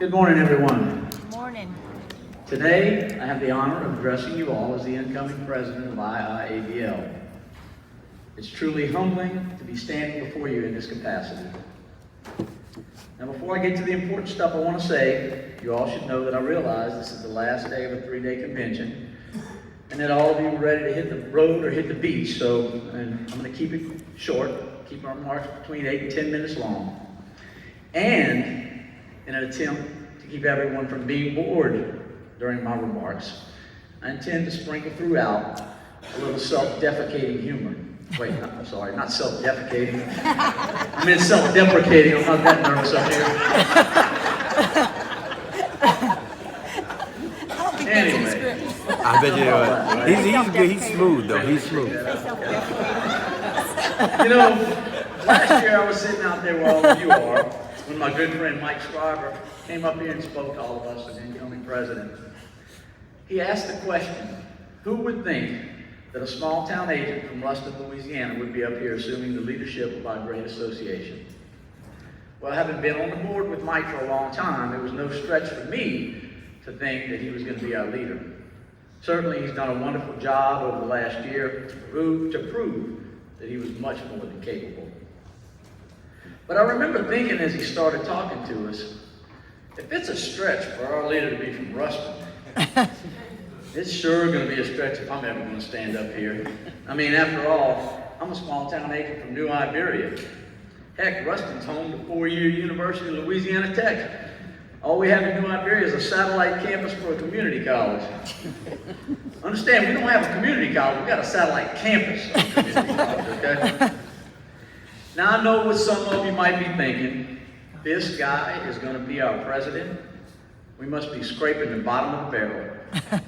Good morning, everyone. Good morning. Today, I have the honor of addressing you all as the incoming President of IIABL. It's truly humbling to be standing before you in this capacity. Now, before I get to the important stuff I want to say, you all should know that I realize this is the last day of a 3-day convention, and that all of you are ready to hit the road or hit the beach, and I'm going to keep it short, keep my remarks between 8 and 10 minutes long. And in an attempt to keep everyone from being bored during my remarks, I intend to sprinkle throughout a little self-defecating humor. Wait, I'm sorry, not self-defecating. I mean self-deprecating. I'm not that nervous up here. Anyway. I bet you know it. He's good. He's smooth, though. He's smooth. You know, last year I was sitting out there where all of you are, when my good friend Mike Schreiber came up here and spoke to all of us as incoming president. He asked the question, who would think that a small town agent from Ruston, Louisiana would be up here assuming the leadership of our great association? Well, having been on the board with Mike for a long time, it was no stretch for me to think that he was going to be our leader. Certainly, he's done a wonderful job over the last year to prove that he was much more than capable. But I remember thinking as he started talking to us, if it's a stretch for our leader to be from Ruston, it's sure going to be a stretch if I'm ever going to stand up here. I mean, after all, I'm a small town agent from New Iberia. Heck, Ruston's home to 4-year University of Louisiana Tech. All we have in New Iberia is a satellite campus for a community college. Understand, we don't have a community college, we've got a satellite campus of a community college, okay? Now I know what some of you might be thinking. This guy is going to be our president. We must be scraping the bottom of the barrel.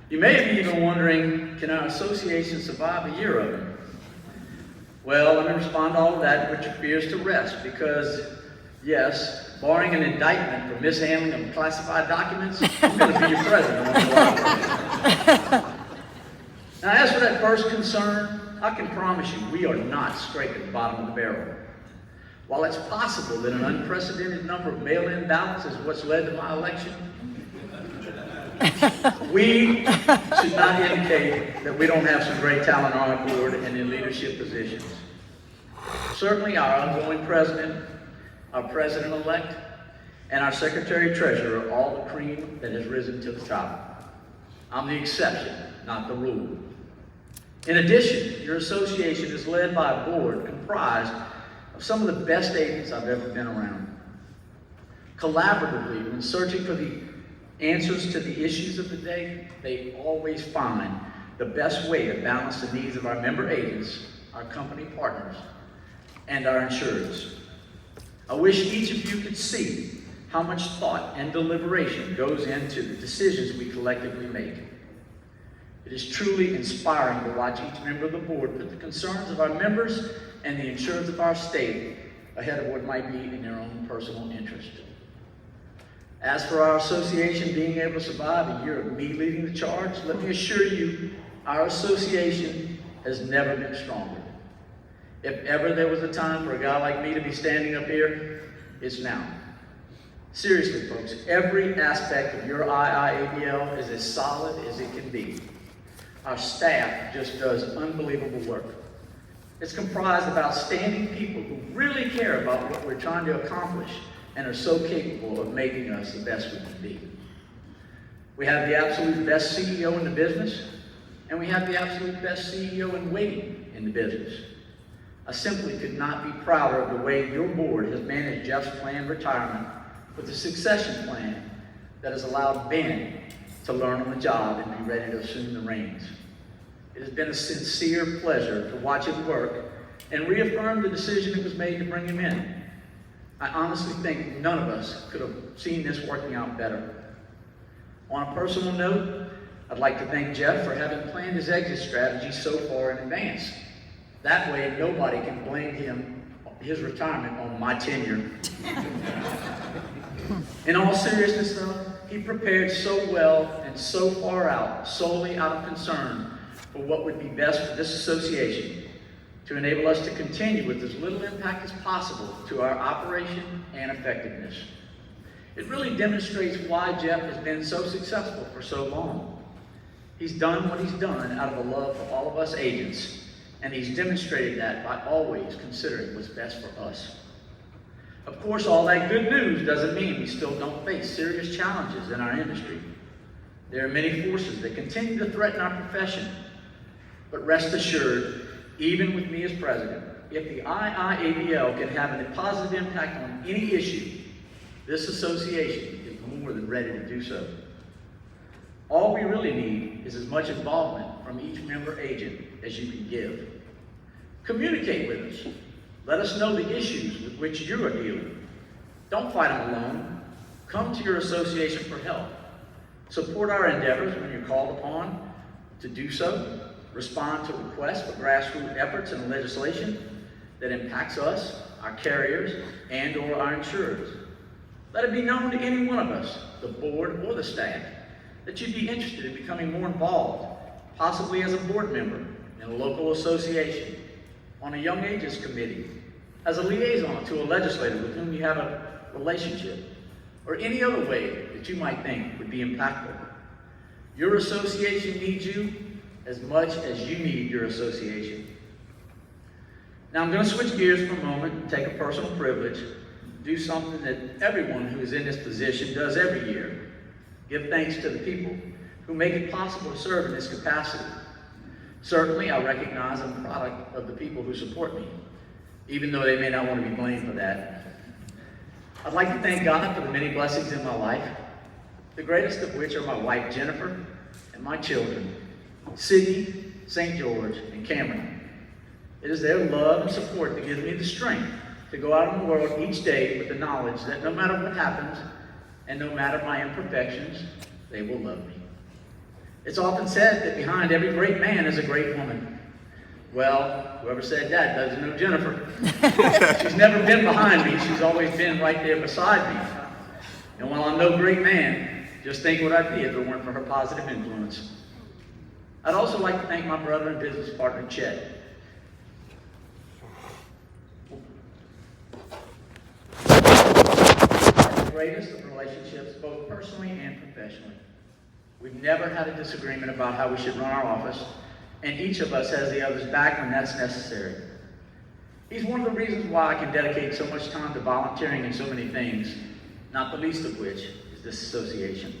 You may be even wondering, can our association survive a year of it? Well, let me respond to all of that and put your fears to rest, because yes, barring an indictment for mishandling of classified documents, I'm going to be your president. Now, as for that first concern, I can promise you we are not scraping the bottom of the barrel. While it's possible that an unprecedented number of mail-in ballots is what's led to my election, we should not indicate that we don't have some great talent on our board and in leadership positions. Certainly our outgoing president, our president-elect, and our secretary-treasurer are all the cream that has risen to the top. I'm the exception, not the rule. In addition, your association is led by a board comprised of some of the best agents I've ever been around. Collaboratively, when searching for the answers to the issues of the day, they always find the best way to balance the needs of our member agents, our company partners, and our insurers. I wish each of you could see how much thought and deliberation goes into the decisions we collectively make. It is truly inspiring to watch each member of the board put the concerns of our members and the insurers of our state ahead of what might be in their own personal interest. As for our association being able to survive a year of me leading the charge, let me assure you, our association has never been stronger. If ever there was a time for a guy like me to be standing up here, it's now. Seriously, folks, every aspect of your IIABL is as solid as it can be. Our staff just does unbelievable work. It's comprised of outstanding people who really care about what we're trying to accomplish and are so capable of making us the best we can be. We have the absolute best CEO in the business, and we have the absolute best CEO in waiting in the business. I simply could not be prouder of the way your board has managed Jeff's planned retirement with a succession plan that has allowed Ben to learn on the job and be ready to assume the reins. It has been a sincere pleasure to watch him work and reaffirm the decision that was made to bring him in. I honestly think none of us could have seen this working out better. On a personal note, I'd like to thank Jeff for having planned his exit strategy so far in advance. That way, nobody can blame his retirement on my tenure. In all seriousness, though, he prepared so well and so far out, solely out of concern for what would be best for this association, to enable us to continue with as little impact as possible to our operation and effectiveness. It really demonstrates why Jeff has been so successful for so long. He's done what he's done out of a love for all of us agents, and he's demonstrated that by always considering what's best for us. Of course, all that good news doesn't mean we still don't face serious challenges in our industry. There are many forces that continue to threaten our profession. But rest assured, even with me as president, if the IIABL can have a positive impact on any issue, this association is more than ready to do so. All we really need is as much involvement from each member agent as you can give. Communicate with us. Let us know the issues with which you are dealing. Don't fight them alone. Come to your association for help. Support our endeavors when you're called upon to do so. Respond to requests for grassroots efforts and legislation that impacts us, our carriers, and or our insurers. Let it be known to any one of us, the board or the staff, that you'd be interested in becoming more involved, possibly as a board member in a local association, on a young ages committee, as a liaison to a legislator with whom you have a relationship, or any other way that you might think would be impactful. Your association needs you as much as you need your association. Now I'm going to switch gears for a moment and take a personal privilege, do something that everyone who is in this position does every year. Give thanks to the people who make it possible to serve in this capacity. Certainly, I recognize I'm a product of the people who support me, even though they may not want to be blamed for that. I'd like to thank God for the many blessings in my life, the greatest of which are my wife, Jennifer, and my children, Sydney, St. George, and Cameron. It is their love and support that gives me the strength to go out in the world each day with the knowledge that no matter what happens, and no matter my imperfections, they will love me. It's often said that behind every great man is a great woman. Well, whoever said that doesn't know Jennifer. She's never been behind me. She's always been right there beside me. And while I'm no great man, just think what I'd be if it weren't for her positive influence. I'd also like to thank my brother and business partner, Chet. Our greatest of relationships, both personally and professionally. We've never had a disagreement about how we should run our office, and each of us has the other's back when that's necessary. He's one of the reasons why I can dedicate so much time to volunteering in so many things, not the least of which is this association.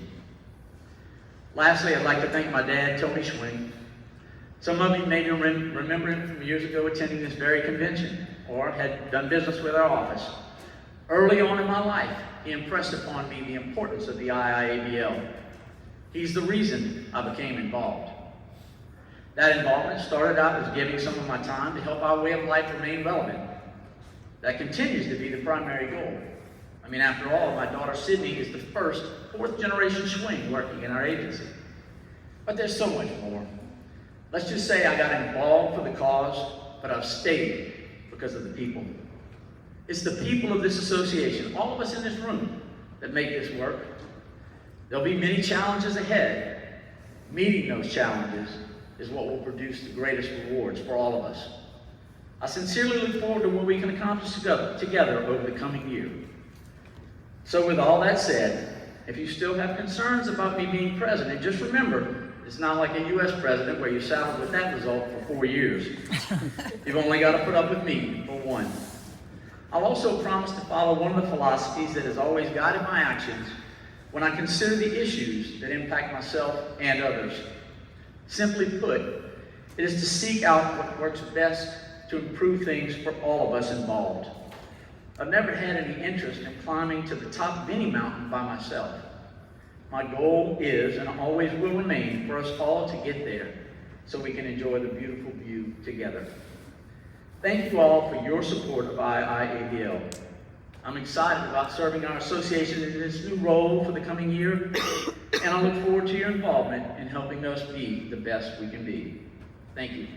Lastly, I'd like to thank my dad, Tony Schwing. Some of you may remember him from years ago attending this very convention, or had done business with our office. Early on in my life, he impressed upon me the importance of the IIABL. He's the reason I became involved. That involvement started out as giving some of my time to help our way of life remain relevant. That continues to be the primary goal. I mean, after all, my daughter Sydney is the fourth generation Schwing working in our agency. But there's so much more. Let's just say I got involved for the cause, but I've stayed because of the people. It's the people of this association, all of us in this room, that make this work. There'll be many challenges ahead. Meeting those challenges is what will produce the greatest rewards for all of us. I sincerely look forward to what we can accomplish together over the coming year. So with all that said, if you still have concerns about me being president, just remember, it's not like a U.S. president where you saddled with that result for 4 years. You've only got to put up with me for 1. I'll also promise to follow one of the philosophies that has always guided my actions when I consider the issues that impact myself and others. Simply put, it is to seek out what works best to improve things for all of us involved. I've never had any interest in climbing to the top of any mountain by myself. My goal is, and always will remain, for us all to get there so we can enjoy the beautiful view together. Thank you all for your support of IIABL. I'm excited about serving our association in this new role for the coming year, and I look forward to your involvement in helping us be the best we can be. Thank you.